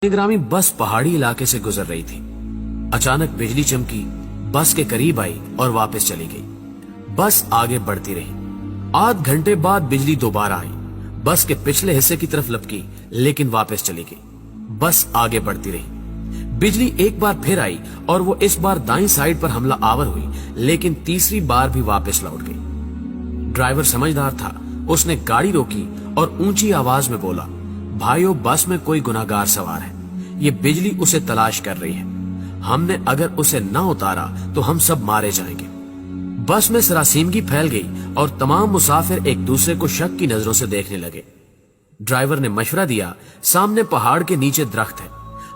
ग्रामी बस पहाड़ी इलाके से गुजर रही थी। अचानक बिजली चमकी, बस के करीब आई और वापस चली गई। बस आगे बढ़ती रही। आध घंटे बाद बिजली दोबारा आई, बस के पिछले हिस्से की तरफ लपकी, लेकिन वापस चली गई। बस आगे बढ़ती रही। बिजली एक बार फिर आई और वो इस बार दाईं साइड पर हमला आवर हुई, लेकिन तीसरी बार भी वापस लौट गई। ड्राइवर समझदार था, उसने गाड़ी रोकी और ऊंची आवाज में बोला, भाइयों, बस में कोई गुनाहगार सवार है, ये बिजली उसे तलाश कर रही है। हमने अगर उसे न उतारा तो हम सब मारे जाएंगे। बस में सरासीमगी फैल गई और तमाम मुसाफिर एक दूसरे को शक की नजरों से देखने लगे। ड्राइवर ने मशवरा दिया, सामने पहाड़ के नीचे दरख्त है,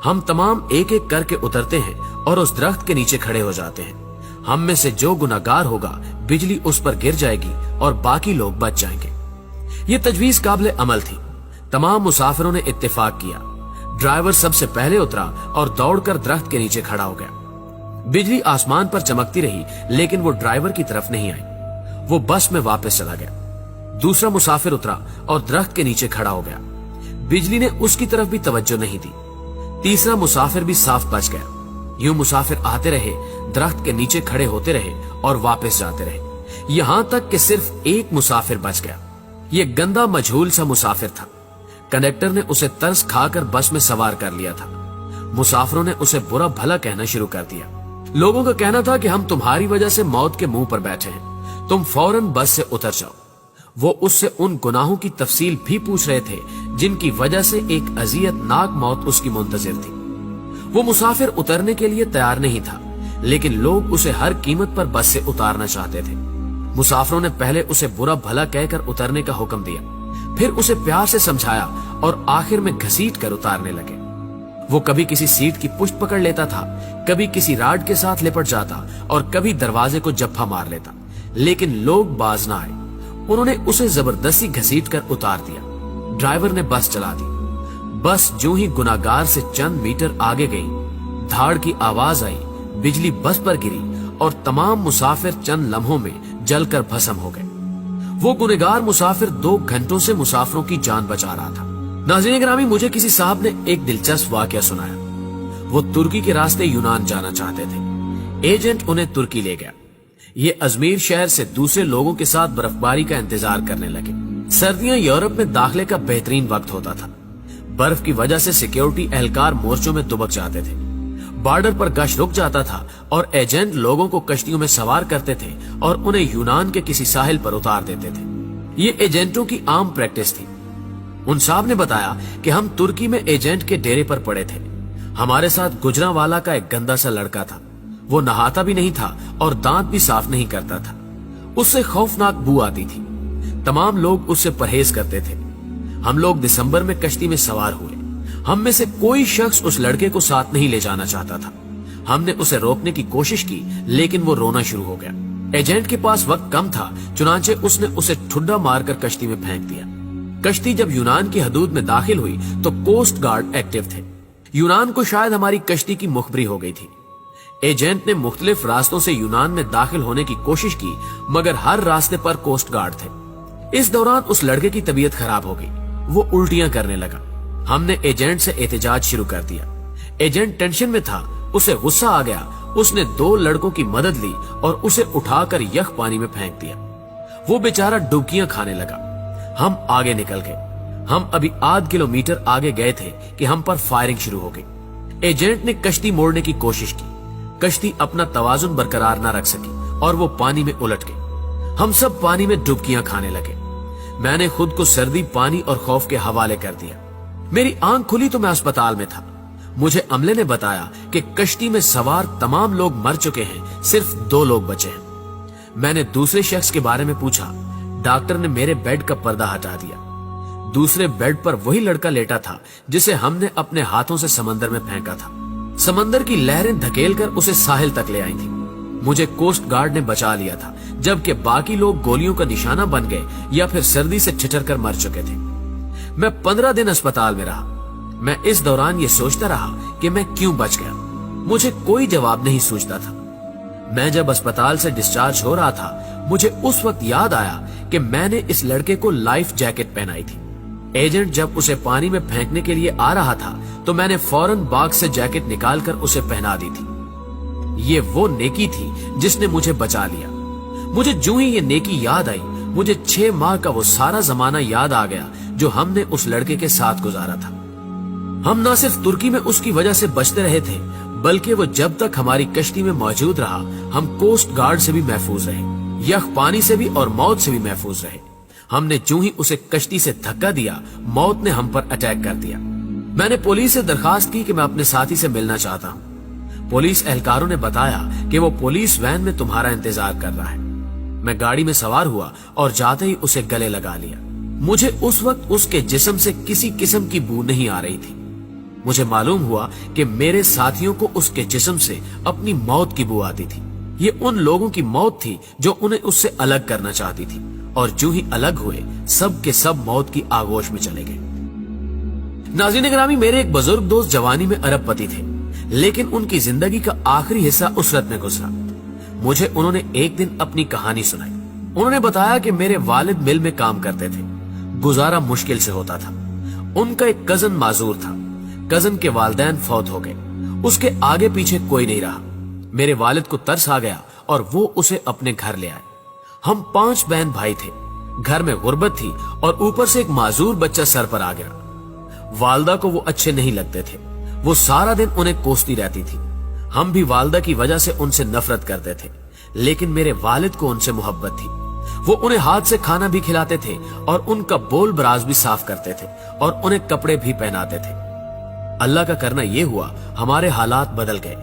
हम तमाम एक एक करके उतरते हैं और उस दरख्त के नीचे खड़े हो जाते हैं। हम में से जो गुनाहगार होगा, बिजली उस पर गिर जाएगी और बाकी लोग बच जाएंगे। ये तजवीज काबिल अमल थी। तमाम मुसाफिरों ने इत्तेफाक किया। ड्राइवर सबसे पहले उतरा और दौड़कर दरख्त के नीचे खड़ा हो गया। बिजली आसमान पर चमकती रही, लेकिन वो ड्राइवर की तरफ नहीं आई। वो बस में वापस चला गया। दूसरा मुसाफिर उतरा और दरख्त के नीचे खड़ा हो गया। बिजली ने उसकी तरफ भी तवज्जो नहीं दी। तीसरा मुसाफिर भी साफ बच गया। यूं मुसाफिर आते रहे, दरख्त के नीचे खड़े होते रहे और वापस जाते रहे, यहां तक कि सिर्फ एक मुसाफिर बच गया। ये गंदा मजहूल सा मुसाफिर था। कंडक्टर ने उसे तरस खाकर बस में सवार कर लिया था। मुसाफिरों ने उसे बुरा भला कहना शुरू कर दिया। लोगों का कहना था कि हम तुम्हारी वजह से मौत के मुंह पर बैठे हैं, तुम फौरन बस से उतर जाओ। वो उससे उन गुनाहों की तफसील भी पूछ रहे थे जिनकी वजह से एक अजियतनाक मौत उसकी मुंतजिर थी। वो मुसाफिर उतरने के लिए तैयार नहीं था, लेकिन लोग उसे हर कीमत पर बस से उतारना चाहते थे। मुसाफिरों ने पहले उसे बुरा भला कहकर उतरने का हुक्म दिया, फिर उसे प्यार से समझाया और आखिर में घसीट कर उतारने लगे। वो कभी किसी सीट की पुष्ट पकड़ लेता था, कभी किसी राड के साथ लिपट जाता और कभी दरवाजे को जप्फा मार लेता, लेकिन लोग बाज ना आए। उन्होंने उसे जबरदस्ती घसीट कर उतार दिया। ड्राइवर ने बस चला दी। बस जो ही गुनाहगार से चंद मीटर आगे गई, धाड़ की आवाज आई, बिजली बस पर गिरी और तमाम मुसाफिर चंद लम्हों में जलकर भस्म हो गए। वो गुनहगार मुसाफिर 2 घंटों से मुसाफिरों की जान बचा रहा था। नाज़रीन ग्रामी, मुझे किसी साहब ने एक दिलचस्प वाकया सुनाया। वो तुर्की के रास्ते यूनान जाना चाहते थे। एजेंट उन्हें तुर्की ले गया। ये अजमेर शहर से दूसरे लोगों के साथ बर्फबारी का इंतजार करने लगे। सर्दियां यूरोप में दाखिले का बेहतरीन वक्त होता था। बर्फ की वजह से सिक्योरिटी एहलकार मोर्चों में दुबक जाते थे। बॉर्डर पर गश्त रुक जाता था और एजेंट लोगों को कश्तियों में सवार करते थे और उन्हें यूनान के किसी साहिल पर उतार देते थे। ये एजेंटों की आम प्रैक्टिस थी। उन साहब ने बताया कि हम तुर्की में एजेंट के डेरे पर पड़े थे। हमारे साथ गुजरांवाला का एक गंदा सा लड़का था। वो नहाता भी नहीं था और दांत भी साफ नहीं करता था। उससे खौफनाक बू आती थी। तमाम लोग उससे परहेज करते थे। हम लोग दिसंबर में कश्ती में सवार हुए। हम में से कोई शख्स उस लड़के को साथ नहीं ले जाना चाहता था। हमने उसे रोकने की कोशिश की, लेकिन वो रोना शुरू हो गया। एजेंट के पास वक्त कम था, चुनांचे उसने उसे ठुड्डा मारकर कश्ती में फेंक दिया। कश्ती जब यूनान की हदूद में दाखिल हुई तो कोस्ट गार्ड एक्टिव थे। यूनान को शायद हमारी कश्ती की मुखबरी हो गई थी। एजेंट ने मुख्तलिफ रास्तों से यूनान में दाखिल होने की कोशिश की, मगर हर रास्ते पर कोस्ट गार्ड थे। इस दौरान उस लड़के की तबीयत खराब हो गई। वो उल्टियां करने लगा। हमने एजेंट से एहतजाज शुरू कर दिया। एजेंट टेंशन में था, उसे गुस्सा आ गया। उसने 2 लड़कों की मदद ली और उसे उठाकर यख पानी में फेंक दिया। वो बेचारा डुबकियां खाने लगा। हम आगे निकल गए। हम अभी आध किलोमीटर आगे गए थे कि हम पर फायरिंग शुरू हो गई। एजेंट ने कश्ती मोड़ने की कोशिश की। कश्ती अपना तवाजुन बरकरार न रख सकी और वो पानी में उलट गई। हम सब पानी में डुबकियां खाने लगे। मैंने खुद को सर्दी, पानी और खौफ के हवाले कर दिया। मेरी आंख खुली तो मैं अस्पताल में था। मुझे अमले ने बताया कि कश्ती में सवार तमाम लोग मर चुके हैं, सिर्फ 2 लोग बचे हैं। मैंने दूसरे शख्स के बारे में पूछा। डॉक्टर ने मेरे बेड का पर्दा हटा दिया। दूसरे बेड पर वही लड़का लेटा था जिसे हमने अपने हाथों से समंदर में फेंका था। समंदर की लहरें धकेलकर उसे साहिल तक ले आई थी। मुझे कोस्ट गार्ड ने बचा लिया था, जबकि बाकी लोग गोलियों का निशाना बन गए या फिर सर्दी से छिटर कर मर चुके थे। मैं 15 दिन अस्पताल में रहा। मैं इस दौरान ये सोचता रहा कि मैं क्यों बच गया। मुझे कोई जवाब नहीं सूझता था। मैं जब अस्पताल से डिस्चार्ज हो रहा था, मुझे उस वक्त याद आया कि मैंने इस लड़के को लाइफ जैकेट पहनाई थी। एजेंट जब उसे पानी में फेंकने के लिए आ रहा था तो मैंने फौरन बाग से जैकेट निकालकर उसे पहना दी थी। ये वो नेकी थी जिसने मुझे बचा लिया। मुझे जो ही ये नेकी याद आई, मुझे 6 माह का वो सारा जमाना याद आ गया जो हमने उस लड़के के साथ गुजारा था। हम न सिर्फ तुर्की में उसकी वजह से बचते रहे थे, बल्कि वो जब तक हमारी कश्ती में मौजूद रहा, हम कोस्ट गार्ड से भी महफूज रहे, यख पानी से भी और मौत से भी महफूज रहे। हमने जो ही उसे कश्ती से धक्का दिया, मौत ने हम पर अटैक कर दिया। मैंने पुलिस से दरखास्त की कि मैं अपने साथी से मिलना चाहता हूँ। पुलिस एहलकारों ने बताया कि वो पुलिस वैन में तुम्हारा इंतजार कर रहा है। मैं गाड़ी में सवार हुआ और जाते ही उसे गले लगा लिया। मुझे उस वक्त उसके जिस्म से किसी किस्म की बू नहीं आ रही थी। मुझे मालूम हुआ कि मेरे साथियों को उसके जिस्म से अपनी मौत की बू आती थी। ये उन लोगों की मौत थी जो उन्हें उससे अलग करना चाहती थी, और जो ही अलग हुए सब के सब मौत की आगोश में चले गए। नाज़रीन ग्रामी, मेरे एक बुजुर्ग दोस्त जवानी में अरबपति थे, लेकिन उनकी जिंदगी का आखिरी हिस्सा उसरत में गुजरा। मुझे उन्होंने एक दिन अपनी कहानी सुनाई। उन्होंने बताया कि मेरे वालिद मिल में काम करते थे, गुजारा मुश्किल से होता था। उनका एक कजन माजूर था। कजन के वालिदैन फौत हो गए, उसके आगे पीछे कोई नहीं रहा। मेरे वालिद को तरस आ गया और वो उसे अपने घर ले आए। हम 5 बहन भाई थे। घर में गुर्बत थी और ऊपर से एक माजूर बच्चा सर पर आ गया। वालदा को वो अच्छे नहीं लगते थे। वो सारा दिन उन्हें कोसती रहती थी। हम भी वालदा की वजह से उनसे नफरत करते थे, लेकिन मेरे वालिद को उनसे मोहब्बत थी। वो उन्हें हाथ से खाना भी खिलाते थे और उनका बोल बराज भी साफ करते थे और उन्हें कपड़े भी पहनाते थे। अल्लाह का करना ये हुआ, हमारे हालात बदल गए।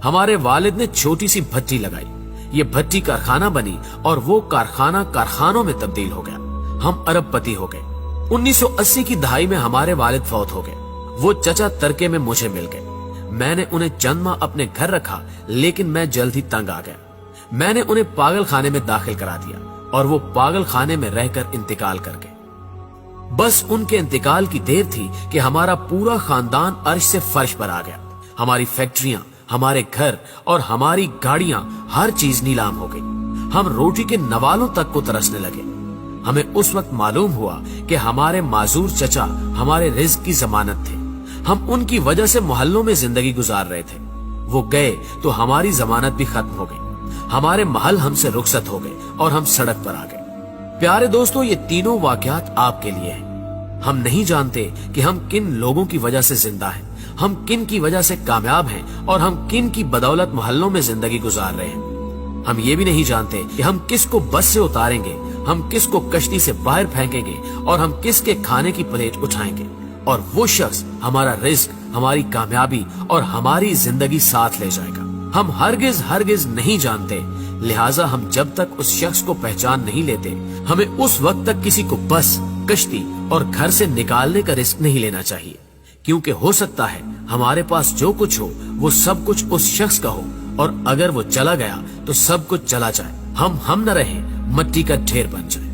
हमारे वालिद ने छोटी सी भट्टी लगाई। ये भट्टी कारखाना बनी और वो कारखाना कारखानों में तब्दील हो गया। हम अरबपति हो गए। 1980 की दहाई में हमारे वालिद फौत हो गए। वो चचा तरके में मुझे मिल गए। मैंने उन्हें चंद माह अपने घर रखा, लेकिन मैं जल्द ही तंग आ गया। मैंने उन्हें पागल खाने में दाखिल करा दिया और वो पागल खाने में रहकर इंतकाल कर गए। बस उनके इंतकाल की देर थी कि हमारा पूरा खानदान अर्श से फर्श पर आ गया। हमारी फैक्ट्रियां, हमारे घर और हमारी गाड़ियां, हर चीज नीलाम हो गई। हम रोटी के नवालों तक को तरसने लगे। हमें उस वक्त मालूम हुआ कि हमारे माजूर चचा हमारे रिज्क की जमानत थे। हम उनकी वजह से मोहल्लों में जिंदगी गुजार रहे थे। वो गए तो हमारी जमानत भी खत्म हो गई। हमारे महल हमसे रुखसत हो गए और हम सड़क पर आ गए। प्यारे दोस्तों, ये तीनों वाकयात आपके लिए हैं। हम नहीं जानते कि हम किन लोगों की वजह से जिंदा हैं, हम किन की वजह से कामयाब हैं और हम किन की बदौलत मोहल्लों में जिंदगी गुजार रहे हैं। हम ये भी नहीं जानते कि हम किसको बस से उतारेंगे, हम किसको कश्ती से बाहर फेंकेंगे और हम किसके खाने की प्लेट उठाएंगे, और वो शख्स हमारा रिस्क, हमारी कामयाबी और हमारी जिंदगी साथ ले जाएगा। हम हरगिज नहीं जानते, लिहाजा हम जब तक उस शख्स को पहचान नहीं लेते, हमें उस वक्त तक किसी को बस, कश्ती और घर से निकालने का रिस्क नहीं लेना चाहिए, क्योंकि हो सकता है हमारे पास जो कुछ हो वो सब कुछ उस शख्स का हो, और अगर वो चला गया तो सब कुछ चला जाए, हम न रहे, मट्टी का ढेर बन जाए।